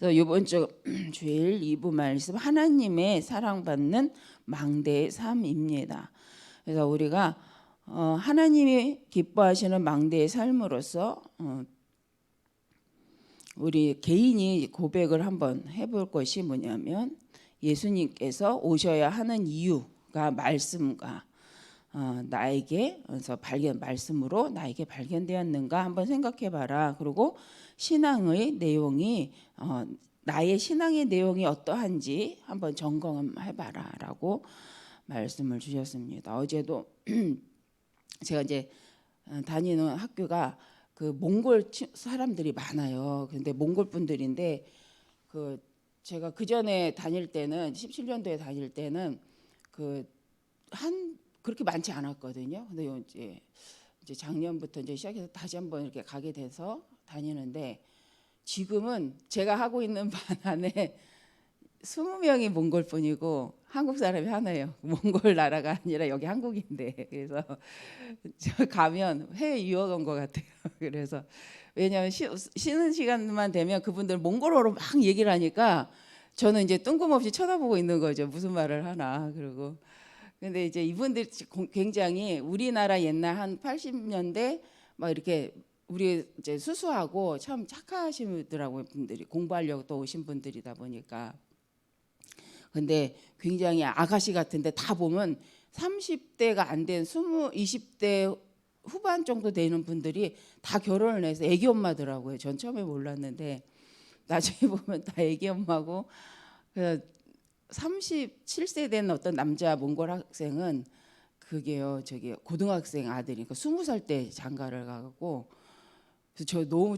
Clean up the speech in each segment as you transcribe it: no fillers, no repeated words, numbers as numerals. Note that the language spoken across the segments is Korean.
그래서 이번 주 주일 2부 말씀 하나님의 사랑받는 망대의 삶입니다. 그래서 우리가 하나님이 기뻐하시는 망대의 삶으로서 우리 개인이 고백을 한번 해볼 것이 뭐냐면 예수님께서 오셔야 하는 이유가 말씀과 나에게 그래서 말씀으로 나에게 발견되었는가 한번 생각해봐라. 그리고 신앙의 내용이 나의 신앙의 내용이 어떠한지 한번 점검해봐라라고 말씀을 주셨습니다. 어제도 제가 이제 다니는 학교가 그 몽골 사람들이 많아요. 근데 몽골 분들인데 제가 그 전에 다닐 때는 17년도에 다닐 때는 그렇게 많지 않았거든요. 근데 이제 작년부터 이제 시작해서 다시 한번 이렇게 가게 돼서 다니는데 지금은 제가 하고 있는 반 안에 20명이 몽골 분이고 한국 사람이 하나예요. 몽골 나라가 아니라 여기 한국인데 그래서 저 가면 해외 유학 온 것 같아요. 그래서 왜냐하면 쉬는 시간만 되면 그분들 몽골어로 막 얘기를 하니까 저는 이제 뜬금없이 쳐다보고 있는 거죠. 무슨 말을 하나. 그리고 근데 이제 이분들이 굉장히 우리나라 옛날 한 80년대 막 이렇게 우리 이제 수수하고 참 착하시더라고요. 분들이 공부하려고 또 오신 분들이다 보니까. 근데 굉장히 아가씨 같은데 다 보면 30대가 안 된 20대 후반 정도 되는 분들이 다 결혼을 해서 애기 엄마더라고요. 전 처음에 몰랐는데 나중에 보면 다 애기 엄마고 37세 된 어떤 남자 몽골 학생은 그게요 저기 고등학생 아들이니까 20살 때 장가를 가고 그래서 저 너무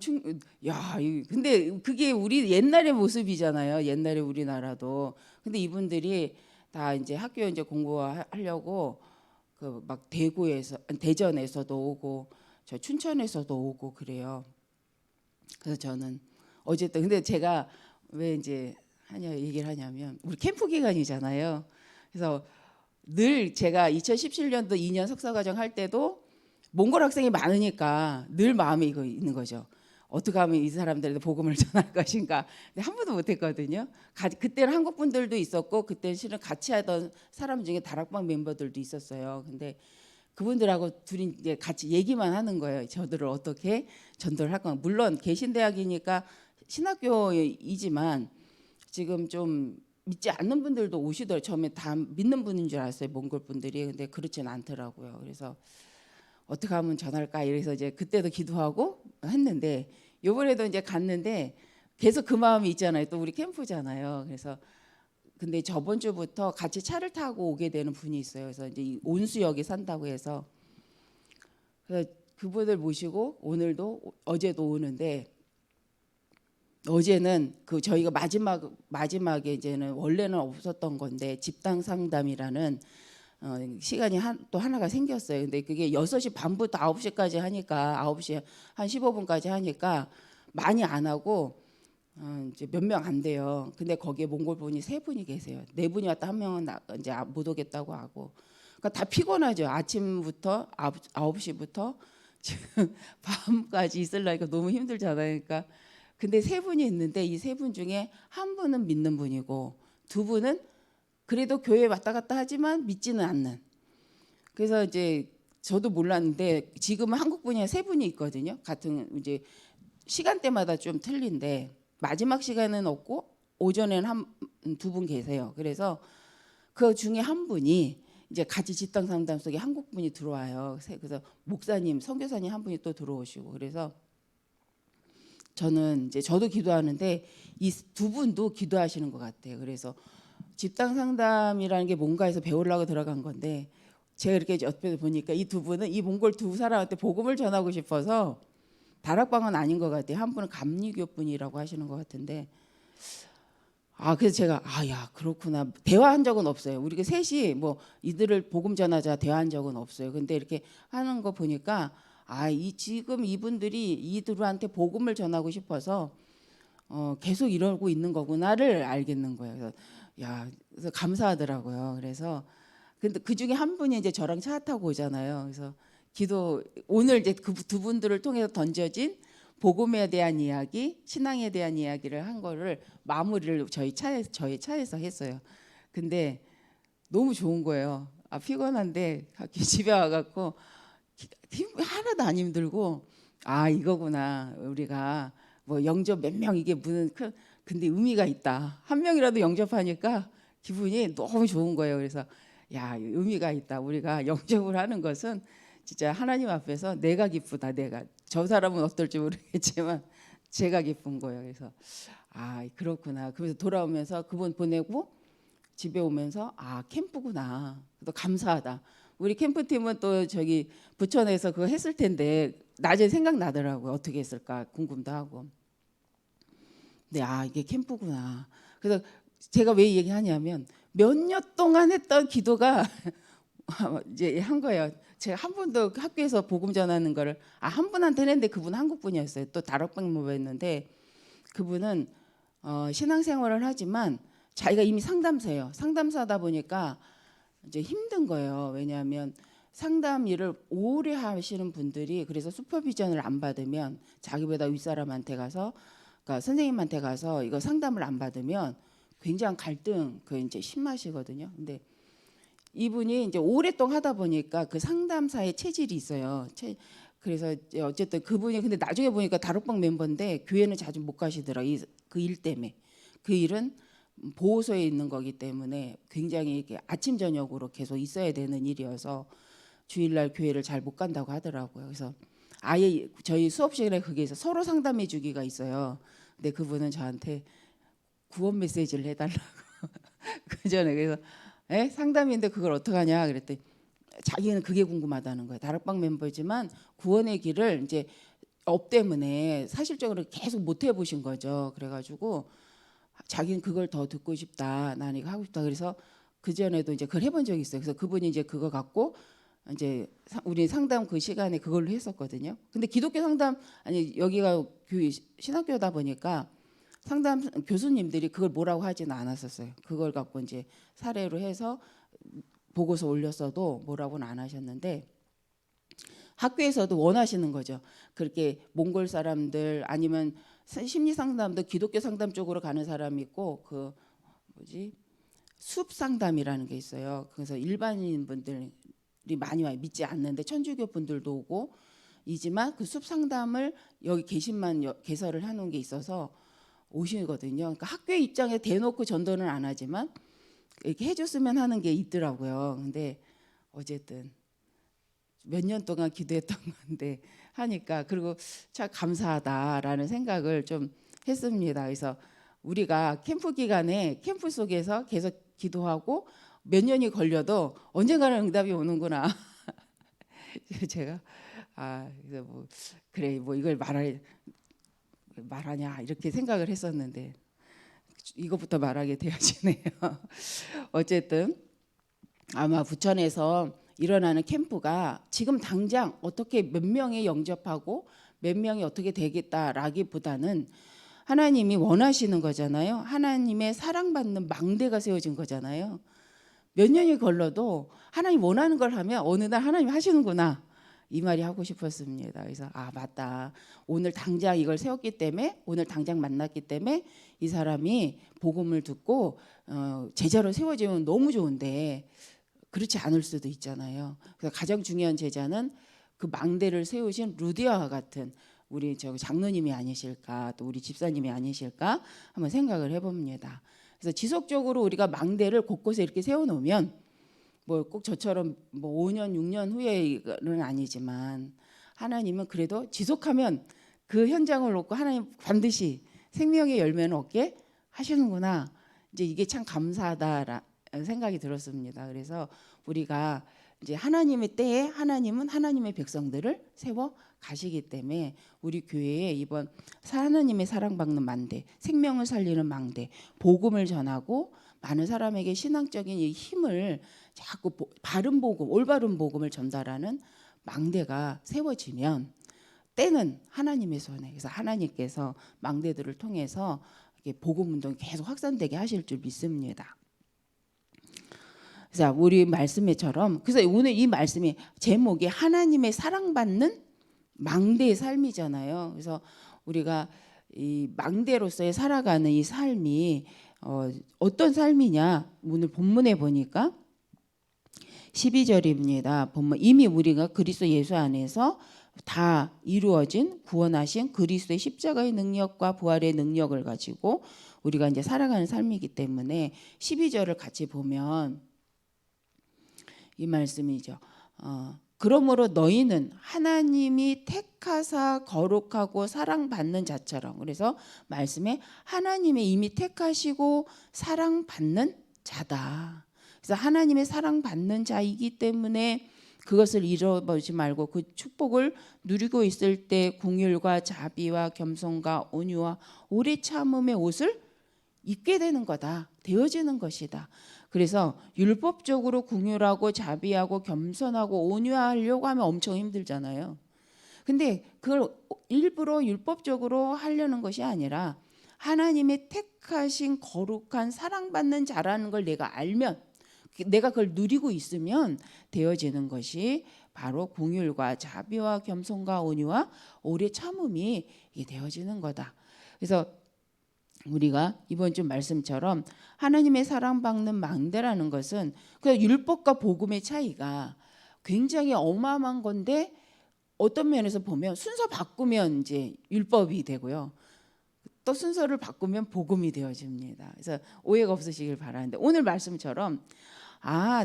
근데 그게 우리 옛날의 모습이잖아요. 옛날에 우리나라도. 근데 이분들이 다 이제 학교 이제 공부하려고 그 막 대전에서도 오고 저 춘천에서도 오고 그래요. 그래서 저는 어쨌든 근데 제가 왜 이제 얘기를 하냐면 우리 캠프 기간이잖아요. 그래서 늘 제가 2017년도 2년 석사과정 할 때도 몽골 학생이 많으니까 늘 마음에 이거 있는 거죠. 어떻게 하면 이 사람들에게 복음을 전할 것인가. 근데 한 번도 못했거든요. 그때는 한국 분들도 있었고 그때 실은 같이 하던 사람 중에 다락방 멤버들도 있었어요. 근데 그분들하고 둘이 이제 같이 얘기만 하는 거예요. 저들을 어떻게 전도를 할 건가. 물론 개신대학이니까 신학교이지만 지금 좀 믿지 않는 분들도 오시더라고요. 처음에 다 믿는 분인 줄 알았어요. 몽골 분들이. 근데 그렇진 않더라고요. 그래서 어떻게 하면 전할까 이래서 이제 그때도 기도하고 했는데 요번에도 이제 갔는데 계속 그 마음이 있잖아요. 또 우리 캠프잖아요. 그래서 근데 저번 주부터 같이 차를 타고 오게 되는 분이 있어요. 그래서 이제 이 온수역에 산다고 해서 그래서 그분을 모시고 오늘도 어제도 오는데 어제는 저희가 마지막에 이제는 원래는 없었던 건데 집단 상담이라는 시간이 또 하나가 생겼어요. 근데 그게 6시 반부터 9시까지 하니까 9시 한 15분까지 하니까 많이 안 하고 이제 몇 명 안 돼요. 근데 거기에 몽골 분이 3분이 계세요. 4분이 왔다 한 명은 이제 못 오겠다고 하고. 그러니까 다 피곤하죠. 아침부터 9시부터 지금 밤까지 있으려니까 너무 힘들잖아요. 그러니까 근데 3분이 있는데 이 3분 중에 한 분은 믿는 분이고 2분은 그래도 교회 왔다 갔다 하지만 믿지는 않는. 그래서 이제 저도 몰랐는데 지금은 한국 분이 3분이 있거든요. 같은 이제 시간대마다 좀 틀린데 마지막 시간은 없고 오전에는 2분 계세요. 그래서 그 중에 한 분이 이제 같이 집단 상담 속에 한국 분이 들어와요. 그래서 목사님, 선교사님 한 분이 또 들어오시고 그래서 저는 이제 저도 기도하는데 이 2분도 기도하시는 것 같아요. 그래서 집단 상담이라는 게 뭔가 해서 배우려고 들어간 건데 제가 이렇게 옆에서 보니까 이 2분은 이 몽골 2사람한테 복음을 전하고 싶어서 다락방은 아닌 것 같아요. 한 분은 감리교 분이라고 하시는 것 같은데 그래서 제가 야 그렇구나. 대화한 적은 없어요. 우리가 셋이 뭐 이들을 복음 전하자 대화한 적은 없어요. 근데 이렇게 하는 거 보니까 지금 이분들이 이들한테 복음을 전하고 싶어서 계속 이러고 있는 거구나를 알겠는 거예요. 그래서 감사하더라고요. 그래서 근데 그 중에 한 분이 이제 저랑 차 타고 오잖아요. 그래서 오늘 이제 그 2분들을 통해서 던져진 복음에 대한 이야기, 신앙에 대한 이야기를 한 거를 마무리를 저희 차에서 했어요. 근데 너무 좋은 거예요. 아, 피곤한데 집에 와갖고 하나도 안 힘들고, 아, 이거구나. 우리가 뭐 영접 몇 명 이게 무슨 근데 의미가 있다. 한 명이라도 영접하니까 기분이 너무 좋은 거예요. 그래서 야, 의미가 있다. 우리가 영접을 하는 것은 진짜 하나님 앞에서 내가 기쁘다. 내가 저 사람은 어떨지 모르겠지만 제가 기쁜 거예요. 그래서 아, 그렇구나. 그래서 돌아오면서 그분 보내고 집에 오면서 아, 캠프구나. 또 감사하다. 우리 캠프팀은 또 저기 부천에서 그거 했을 텐데 낮에 생각나더라고요. 어떻게 했을까 궁금도 하고. 네, 아, 이게 캠프구나. 그래서 제가 왜 얘기하냐면 몇 년 동안 했던 기도가 이제 한 거예요. 제가 한 번도 학교에서 복음 전하는 거를 한 분한테 했는데 그분 한국 분이었어요. 또 다락방모였는데 그분은 신앙생활을 하지만 자기가 이미 상담사예요. 상담사다 보니까 이제 힘든 거예요. 왜냐하면 상담 일을 오래 하시는 분들이 그래서 슈퍼비전을 안 받으면 자기보다 윗사람한테 가서 그러니까 선생님한테 가서 이거 상담을 안 받으면 굉장한 갈등 그 이제 심하시거든요. 근데 이분이 이제 오랫동안 하다 보니까 그 상담사의 체질이 있어요. 그래서 어쨌든 그분이 근데 나중에 보니까 다락방 멤버인데 교회는 자주 못 가시더라. 그 일 때문에. 그 일은 보호소에 있는 거기 때문에 굉장히 이렇게 아침 저녁으로 계속 있어야 되는 일이어서 주일날 교회를 잘 못 간다고 하더라고요. 그래서 아예 저희 수업 시간에 그게 있어 서로 상담해 주기가 있어요. 근데 그분은 저한테 구원 메시지를 해달라고 그 전에 그래서 상담인데 그걸 어떡하냐 그랬더니 자기는 그게 궁금하다는 거예요. 다락방 멤버지만 구원의 길을 이제 업 때문에 사실적으로 계속 못 해보신 거죠. 그래가지고 자기는 그걸 더 듣고 싶다. 나는 이거 하고 싶다. 그래서 그 전에도 이제 그걸 해본 적이 있어요. 그래서 그분이 이제 그거 갖고 이제 우리 상담 그 시간에 그걸로 했었거든요. 근데 기독교 상담 아니 여기가 신학교다 보니까 상담 교수님들이 그걸 뭐라고 하지는 않았었어요. 그걸 갖고 이제 사례로 해서 보고서 올렸어도 뭐라고는 안 하셨는데 학교에서도 원하시는 거죠. 그렇게 몽골 사람들 아니면 심리 상담도 기독교 상담 쪽으로 가는 사람이 있고 그 뭐지 숲 상담이라는 게 있어요. 그래서 일반인 분들이 많이 와요. 믿지 않는데 천주교 분들도 오고 이지만 그 숲 상담을 여기 게시만 개설을 해놓은 게 있어서 오시거든요. 그러니까 학교 입장에 대놓고 전도는 안 하지만 이렇게 해줬으면 하는 게 있더라고요. 근데 어쨌든 몇 년 동안 기도했던 건데 하니까 그리고 참 감사하다라는 생각을 좀 했습니다. 그래서 우리가 캠프 기간에 캠프 속에서 계속 기도하고 몇 년이 걸려도 언젠가는 응답이 오는구나. 제가 그래서 뭐 그래 뭐 이걸 말하냐 이렇게 생각을 했었는데 이것부터 말하게 되어지네요. 어쨌든 아마 부천에서 일어나는 캠프가 지금 당장 어떻게 몇 명이 영접하고 몇 명이 어떻게 되겠다라기보다는 하나님이 원하시는 거잖아요. 하나님의 사랑받는 망대가 세워진 거잖아요. 몇 년이 걸러도 하나님 원하는 걸 하면 어느 날 하나님 하시는구나. 이 말이 하고 싶었습니다. 그래서 맞다. 오늘 당장 이걸 세웠기 때문에 오늘 당장 만났기 때문에 이 사람이 복음을 듣고 제자로 세워지면 너무 좋은데 그렇지 않을 수도 있잖아요. 그래서 가장 중요한 제자는 그 망대를 세우신 루디아와 같은 우리 장로님이 아니실까 또 우리 집사님이 아니실까 한번 생각을 해봅니다. 그래서 지속적으로 우리가 망대를 곳곳에 이렇게 세워놓으면 뭐 꼭 저처럼 뭐 5년 6년 후에는 아니지만 하나님은 그래도 지속하면 그 현장을 놓고 하나님 반드시 생명의 열매는 얻게 하시는구나. 이제 이게 참 감사하다라는 생각이 들었습니다. 그래서 우리가 이제 하나님의 때에 하나님은 하나님의 백성들을 세워 가시기 때문에 우리 교회에 이번 하나님의 사랑받는 망대, 생명을 살리는 망대, 복음을 전하고 많은 사람에게 신앙적인 이 힘을 자꾸 바른 복음, 올바른 복음을 전달하는 망대가 세워지면 때는 하나님의 손에 그래서 하나님께서 망대들을 통해서 복음 운동이 계속 확산되게 하실 줄 믿습니다. 그래서 우리 말씀에처럼 그래서 오늘 이 말씀이 제목이 하나님의 사랑받는 망대의 삶이잖아요. 그래서 우리가 이 망대로서의 살아가는 이 삶이 어떤 삶이냐, 오늘 본문에 보니까 12절입니다. 보면 이미 우리가 그리스도 예수 안에서 다 이루어진 구원하신 그리스도의 십자가의 능력과 부활의 능력을 가지고 우리가 이제 살아가는 삶이기 때문에 12절을 같이 보면 이 말씀이죠. 그러므로 너희는 하나님이 택하사 거룩하고 사랑받는 자처럼, 그래서 말씀에 하나님이 이미 택하시고 사랑받는 자다. 그래서 하나님의 사랑받는 자이기 때문에 그것을 잃어버리지 말고 그 축복을 누리고 있을 때 긍휼과 자비와 겸손과 온유와 오래 참음의 옷을 입게 되는 거다. 되어지는 것이다. 그래서 율법적으로 긍휼하고 자비하고 겸손하고 온유하려고 하면 엄청 힘들잖아요. 근데 그걸 일부러 율법적으로 하려는 것이 아니라 하나님의 택하신 거룩한 사랑받는 자라는 걸 내가 알면, 내가 그걸 누리고 있으면 되어지는 것이 바로 긍휼과 자비와 겸손과 온유와 오래 참음이 이게 되어지는 거다. 그래서 우리가 이번 주 말씀처럼 하나님의 사랑받는 망대라는 것은 그 율법과 복음의 차이가 굉장히 어마어마한 건데, 어떤 면에서 보면 순서 바꾸면 이제 율법이 되고요. 또 순서를 바꾸면 복음이 되어집니다. 그래서 오해가 없으시길 바라는데, 오늘 말씀처럼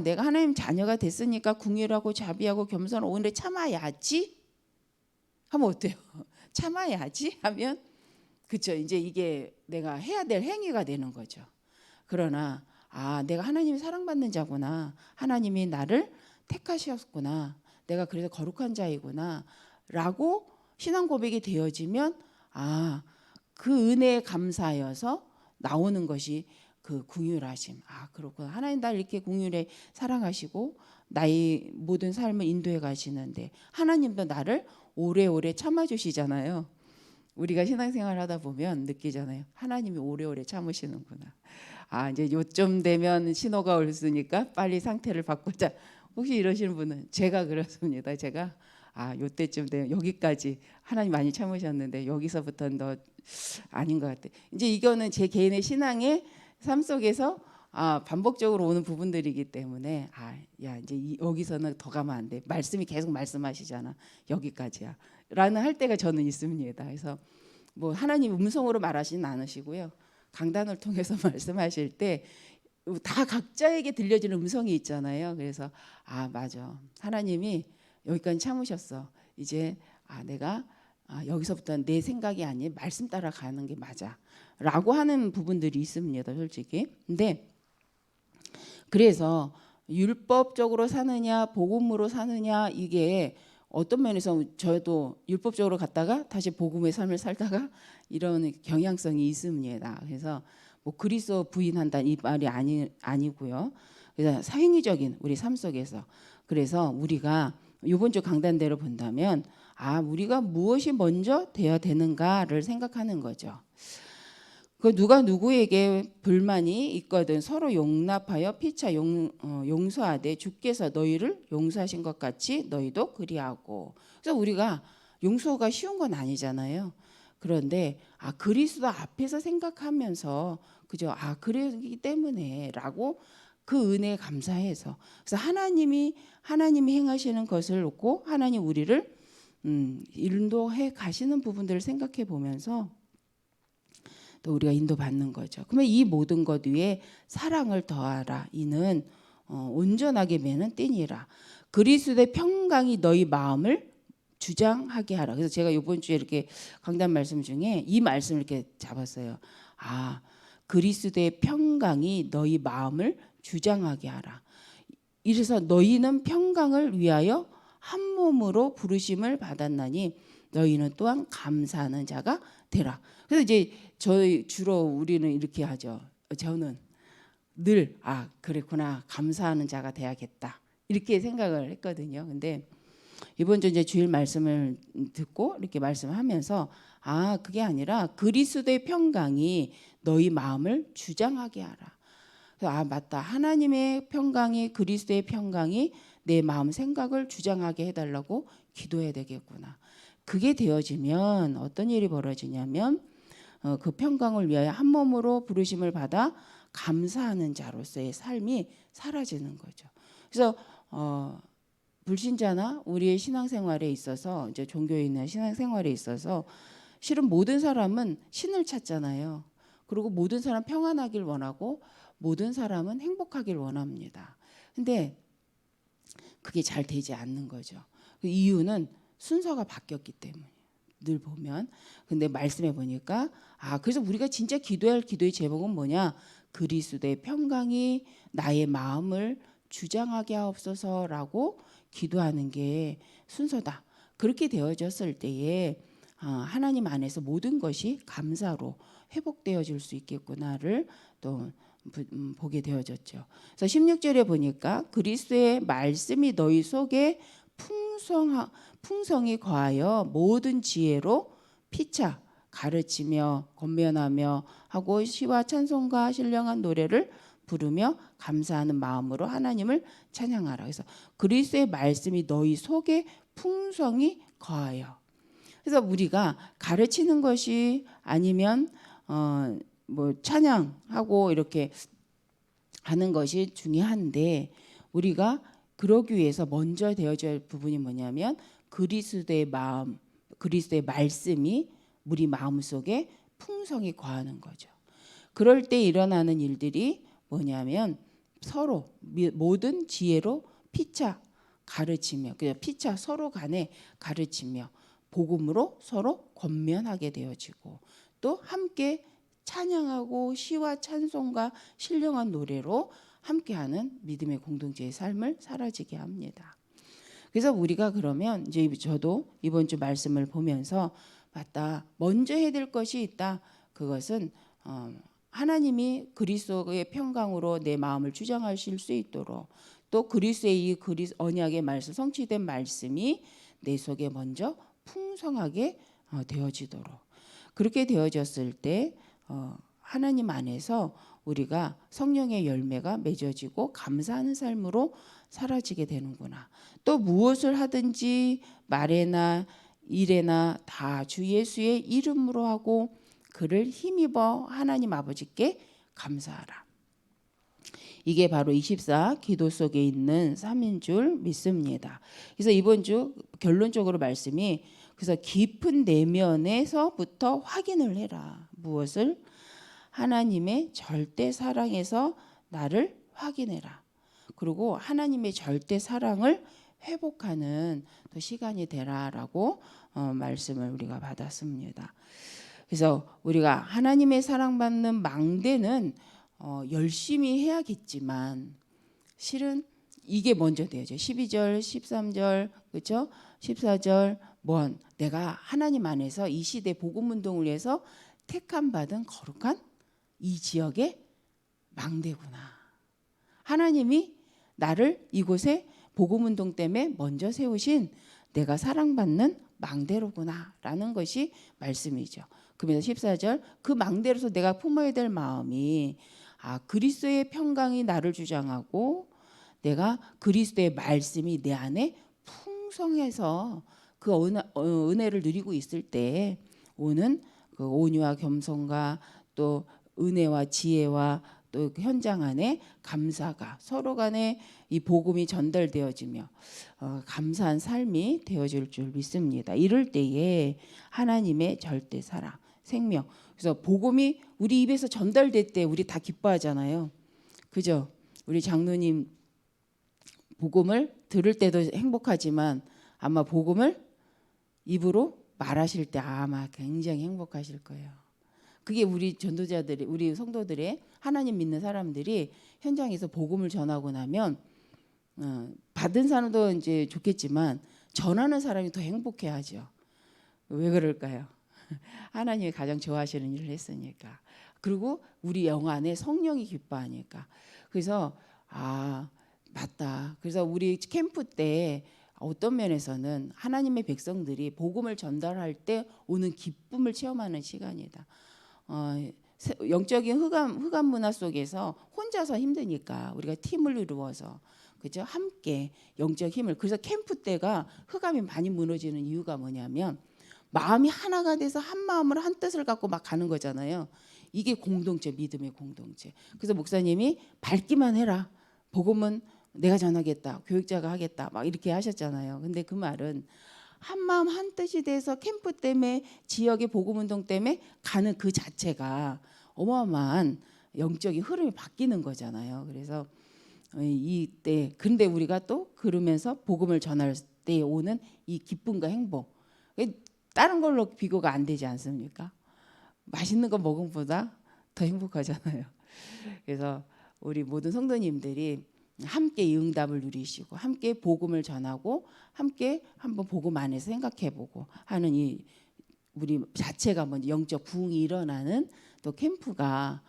내가 하나님 자녀가 됐으니까 긍휼하고 자비하고 겸손하고 오늘에 참아야지 하면 어때요? 참아야지 하면 그렇죠. 이제 이게 내가 해야 될 행위가 되는 거죠. 그러나 내가 하나님이 사랑받는 자구나, 하나님이 나를 택하셨구나, 내가 그래서 거룩한 자이구나 라고 신앙 고백이 되어지면 그 은혜에 감사하여서 나오는 것이 그 긍휼하심. 그렇구나, 하나님 나를 이렇게 긍휼히 사랑하시고 나의 모든 삶을 인도해 가시는데 하나님도 나를 오래오래 참아주시잖아요. 우리가 신앙생활 하다 보면 느끼잖아요. 하나님이 오래오래 참으시는구나. 이제 요쯤 되면 신호가 올으니까 빨리 상태를 바꾸자. 혹시 이러시는 분은 제가 그렇습니다. 제가 요때쯤 되면 여기까지 하나님 많이 참으셨는데 여기서부터는 너 아닌 것 같아. 이제 이거는 제 개인의 신앙의 삶 속에서 반복적으로 오는 부분들이기 때문에 이제 여기서는 더 가면 안 돼. 말씀이 계속 말씀하시잖아. 여기까지야. 라는 할 때가 저는 있습니다. 그래서 뭐 하나님 음성으로 말하지는 않으시고요. 강단을 통해서 말씀하실 때 다 각자에게 들려지는 음성이 있잖아요. 그래서 맞아. 하나님이 여기까지 참으셨어. 이제 내가 여기서부터는 내 생각이 아닌 말씀 따라가는 게 맞아. 라고 하는 부분들이 있습니다. 솔직히. 근데 그래서 율법적으로 사느냐 복음으로 사느냐, 이게 어떤 면에서 저도 율법적으로 갔다가 다시 복음의 삶을 살다가 이런 경향성이 있습니다. 그래서 뭐 그리스도 부인한다 이 말이 아니고요. 그래서 행위적인 우리 삶 속에서, 그래서 우리가 이번 주 강단대로 본다면 우리가 무엇이 먼저 되어야 되는가를 생각하는 거죠. 그 누가 누구에게 불만이 있거든 서로 용납하여 피차 용서하되 주께서 너희를 용서하신 것 같이 너희도 그리하고. 그래서 우리가 용서가 쉬운 건 아니잖아요. 그런데 그리스도 앞에서 생각하면서 그죠? 그러기 때문에라고 그 은혜에 감사해서, 그래서 하나님이 행하시는 것을 놓고 하나님 우리를 인도해 가시는 부분들을 생각해 보면서 또 우리가 인도받는 거죠. 그러면 이 모든 것 위에 사랑을 더하라. 이는 온전하게 매는 띠니라. 그리스도의 평강이 너희 마음을 주장하게 하라. 그래서 제가 이번 주에 이렇게 강단 말씀 중에 이 말씀을 이렇게 잡았어요. 그리스도의 평강이 너희 마음을 주장하게 하라. 이래서 너희는 평강을 위하여 한 몸으로 부르심을 받았나니 너희는 또한 감사하는 자가 되라. 그래서 이제 주로 우리는 이렇게 하죠. 저는 늘 그랬구나, 감사하는 자가 돼야겠다 이렇게 생각을 했거든요. 근데 이번 주 이제 주일 말씀을 듣고 이렇게 말씀하면서 그게 아니라 그리스도의 평강이 너희 마음을 주장하게 하라. 그래서 맞다, 하나님의 평강이, 그리스도의 평강이 내 마음 생각을 주장하게 해달라고 기도해야 되겠구나. 그게 되어지면 어떤 일이 벌어지냐면 그 평강을 위하여 한 몸으로 부르심을 받아 감사하는 자로서의 삶이 사라지는 거죠. 그래서 불신자나 우리의 신앙생활에 있어서 이제 종교인의 신앙생활에 있어서 실은 모든 사람은 신을 찾잖아요. 그리고 모든 사람 평안하길 원하고 모든 사람은 행복하길 원합니다. 근데 그게 잘 되지 않는 거죠. 그 이유는 순서가 바뀌었기 때문에. 늘 보면. 근데 말씀해 보니까 그래서 우리가 진짜 기도할 기도의 제목은 뭐냐? 그리스도의 평강이 나의 마음을 주장하게 하옵소서라고 기도하는 게 순서다. 그렇게 되어졌을 때에 하나님 안에서 모든 것이 감사로 회복되어질 수 있겠구나를 또 보게 되어졌죠. 그래서 16절에 보니까 그리스도의 말씀이 너희 속에 풍성이 거하여 모든 지혜로 피차 가르치며 권면하며 하고 시와 찬송과 신령한 노래를 부르며 감사하는 마음으로 하나님을 찬양하라. 그래서 그리스도의 말씀이 너희 속에 풍성이 거하여. 그래서 우리가 가르치는 것이 아니면 뭐 찬양하고 이렇게 하는 것이 중요한데 우리가 그러기 위해서 먼저 되어져야 할 부분이 뭐냐면 그리스도의 마음, 그리스도의 말씀이 우리 마음속에 풍성히 거하는 거죠. 그럴 때 일어나는 일들이 뭐냐면 서로 모든 지혜로 피차 가르치며 피차 서로 간에 가르치며 복음으로 서로 권면하게 되어지고 또 함께 찬양하고 시와 찬송과 신령한 노래로 함께하는 믿음의 공동체의 삶을 사라지게 합니다. 그래서 우리가 그러면 이제 저도 이번 주 말씀을 보면서 맞다. 먼저 해야 될 것이 있다. 그것은 하나님이 그리스도의 평강으로 내 마음을 주장하실 수 있도록 또 그리스도의 이 언약의 말씀 성취된 말씀이 내 속에 먼저 풍성하게 되어지도록 그렇게 되어졌을 때 하나님 안에서 우리가 성령의 열매가 맺어지고 감사하는 삶으로 사라지게 되는구나. 또 무엇을 하든지 말에나 일에나 다 주 예수의 이름으로 하고 그를 힘입어 하나님 아버지께 감사하라. 이게 바로 24 기도 속에 있는 3인 줄 믿습니다. 그래서 이번 주 결론적으로 말씀이 그래서 깊은 내면에서부터 확인을 해라. 무엇을? 하나님의 절대 사랑에서 나를 확인해라. 그리고 하나님의 절대 사랑을 회복하는 또 시간이 되라라고 말씀을 우리가 받았습니다. 그래서 우리가 하나님의 사랑받는 망대는 열심히 해야겠지만 실은 이게 먼저 되죠. 12절, 13절, 그렇죠? 14절 내가 하나님 안에서 이 시대 복음 운동을 위해서 택함 받은 거룩한 이 지역의 망대구나. 하나님이 나를 이곳에 복음 운동 때문에 먼저 세우신 내가 사랑받는 망대로구나 라는 것이 말씀이죠. 그러면서 14절 그 망대로서 내가 품어야 될 마음이 그리스도의 평강이 나를 주장하고 내가 그리스도의 말씀이 내 안에 풍성해서 그 은혜를 누리고 있을 때 오는 그 온유와 겸손과 또 은혜와 지혜와 또 현장 안에 감사가 서로 간에 이 복음이 전달되어지며 감사한 삶이 되어질 줄 믿습니다. 이럴 때에 하나님의 절대 사랑, 생명. 그래서 복음이 우리 입에서 전달될 때 우리 다 기뻐하잖아요. 그죠? 우리 장로님 복음을 들을 때도 행복하지만 아마 복음을 입으로 말하실 때 아마 굉장히 행복하실 거예요. 그게 우리 전도자들이 우리 성도들의 하나님 믿는 사람들이 현장에서 복음을 전하고 나면 받은 사람도 이제 좋겠지만 전하는 사람이 더 행복해하죠. 왜 그럴까요? 하나님이 가장 좋아하시는 일을 했으니까. 그리고 우리 영 안에 성령이 기뻐하니까. 그래서 맞다. 그래서 우리 캠프 때 어떤 면에서는 하나님의 백성들이 복음을 전달할 때 오는 기쁨을 체험하는 시간이다. 영적인 흑암 문화 속에서 혼자서 힘드니까 우리가 팀을 이루어서 그죠? 함께 영적 힘을 그래서 캠프 때가 흑암이 많이 무너지는 이유가 뭐냐면 마음이 하나가 돼서 한 마음으로 한 뜻을 갖고 막 가는 거잖아요. 이게 공동체, 믿음의 공동체. 그래서 목사님이 밝기만 해라. 복음은 내가 전하겠다. 교육자가 하겠다. 막 이렇게 하셨잖아요. 근데 그 말은 한 마음 한 뜻이 돼서 캠프 때문에 지역의 복음 운동 때문에 가는 그 자체가 어마어마한 영적인 흐름이 바뀌는 거잖아요. 그래서 이때 근데 우리가 또 그러면서 복음을 전할 때 오는 이 기쁨과 행복, 다른 걸로 비교가 안 되지 않습니까? 맛있는 거 먹은 것보다 더 행복하잖아요. 그래서 우리 모든 성도님들이 함께 이 응답을 누리시고 함께 복음을 전하고 함께 한번 복음 안에서 생각해보고 하는 이 우리 자체가 먼저 영적 부흥이 일어나는 또 캠프가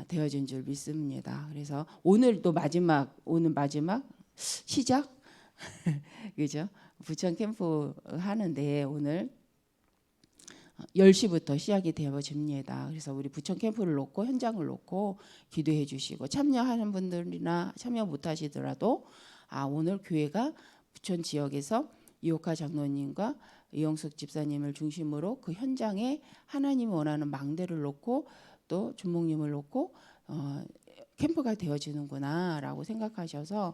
되어진 줄 믿습니다. 그래서 오늘도 오늘 마지막 시작 그죠? 부천 캠프 하는데 오늘 10시부터 시작이 되어집니다. 그래서 우리 부천 캠프를 놓고 현장을 놓고 기도해 주시고 참여하는 분들이나 참여 못 하시더라도 오늘 교회가 부천 지역에서 이옥하 장로님과 이영숙 집사님을 중심으로 그 현장에 하나님이 원하는 망대를 놓고 또 주목님을 놓고 캠프가 되어지는구나라고 생각하셔서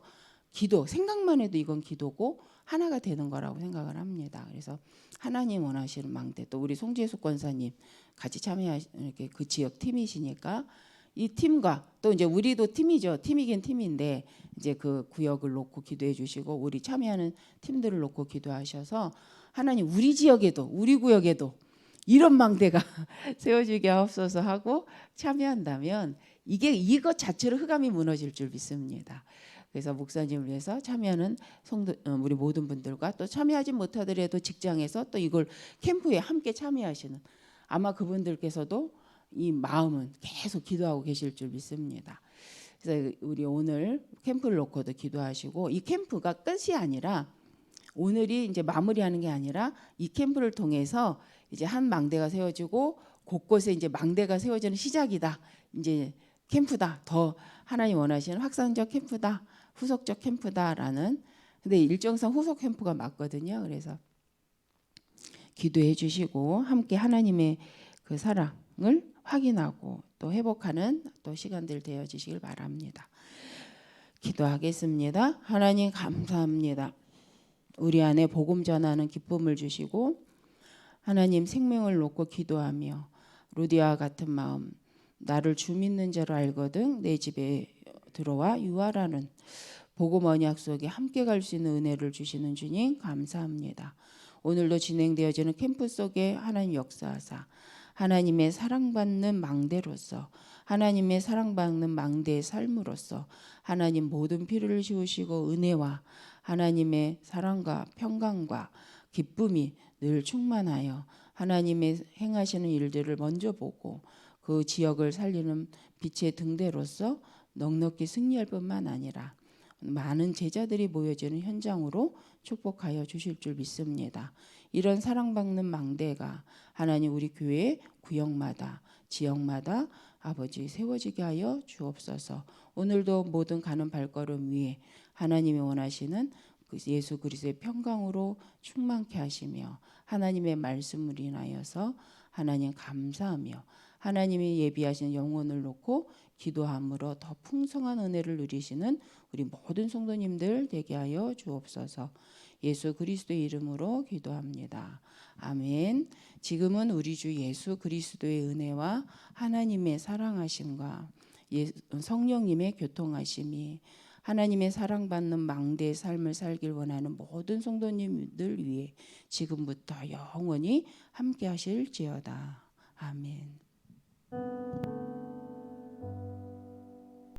기도 생각만 해도 이건 기도고 하나가 되는 거라고 생각을 합니다. 그래서 하나님 원하시는 망대 또 우리 송재숙 권사님 같이 이렇게 그 지역 팀이시니까 이 팀과 또 이제 우리도 팀이죠. 팀이긴 팀인데 이제 그 구역을 놓고 기도해 주시고 우리 참여하는 팀들을 놓고 기도하셔서 하나님 우리 지역에도 우리 구역에도 이런 망대가 세워지게 하옵소서 하고 참여한다면 이것 자체로 흑암이 무너질 줄 믿습니다. 그래서 목사님을 위해서 참여하는 우리 모든 분들과 또 참여하지 못하더라도 직장에서 또 이걸 캠프에 함께 참여하시는 아마 그분들께서도 이 마음은 계속 기도하고 계실 줄 믿습니다. 그래서 우리 오늘 캠프를 놓고도 기도하시고 이 캠프가 끝이 아니라 오늘이 이제 마무리하는 게 아니라 이 캠프를 통해서 이제 한 망대가 세워지고 곳곳에 이제 망대가 세워지는 시작이다. 이제 캠프다. 더 하나님 원하시는 확산적 캠프다. 후속적 캠프다라는 근데 일정상 후속 캠프가 맞거든요. 그래서 기도해 주시고 함께 하나님의 그 사랑을 확인하고 또 회복하는 또 시간들 되어 주시길 바랍니다. 기도하겠습니다. 하나님 감사합니다. 우리 안에 복음 전하는 기쁨을 주시고 하나님 생명을 놓고 기도하며 루디아와 같은 마음 나를 주 믿는 자로 알거든 내 집에 들어와 유하라는 복음 언약 속에 함께 갈 수 있는 은혜를 주시는 주님 감사합니다. 오늘도 진행되어지는 캠프 속에 하나님 역사하사 하나님의 사랑받는 망대로서 하나님의 사랑받는 망대의 삶으로서 하나님 모든 피를 지우시고 은혜와 하나님의 사랑과 평강과 기쁨이 늘 충만하여 하나님의 행하시는 일들을 먼저 보고 그 지역을 살리는 빛의 등대로서 넉넉히 승리할 뿐만 아니라 많은 제자들이 모여지는 현장으로 축복하여 주실 줄 믿습니다. 이런 사랑받는 망대가 하나님 우리 교회 구역마다 지역마다 아버지 세워지게 하여 주옵소서. 오늘도 모든 가는 발걸음 위에 하나님이 원하시는 그 예수 그리스도의 평강으로 충만케 하시며 하나님의 말씀을 인하여서 하나님 감사하며 하나님이 예비하신 영혼을 놓고 기도함으로 더 풍성한 은혜를 누리시는 우리 모든 성도님들 되게 하여 주옵소서. 예수 그리스도의 이름으로 기도합니다. 아멘. 지금은 우리 주 예수 그리스도의 은혜와 하나님의 사랑하심과 성령님의 교통하심이 하나님의 사랑받는 망대의 삶을 살길 원하는 모든 성도님들 위해 지금부터 영원히 함께 하실지어다. 아멘.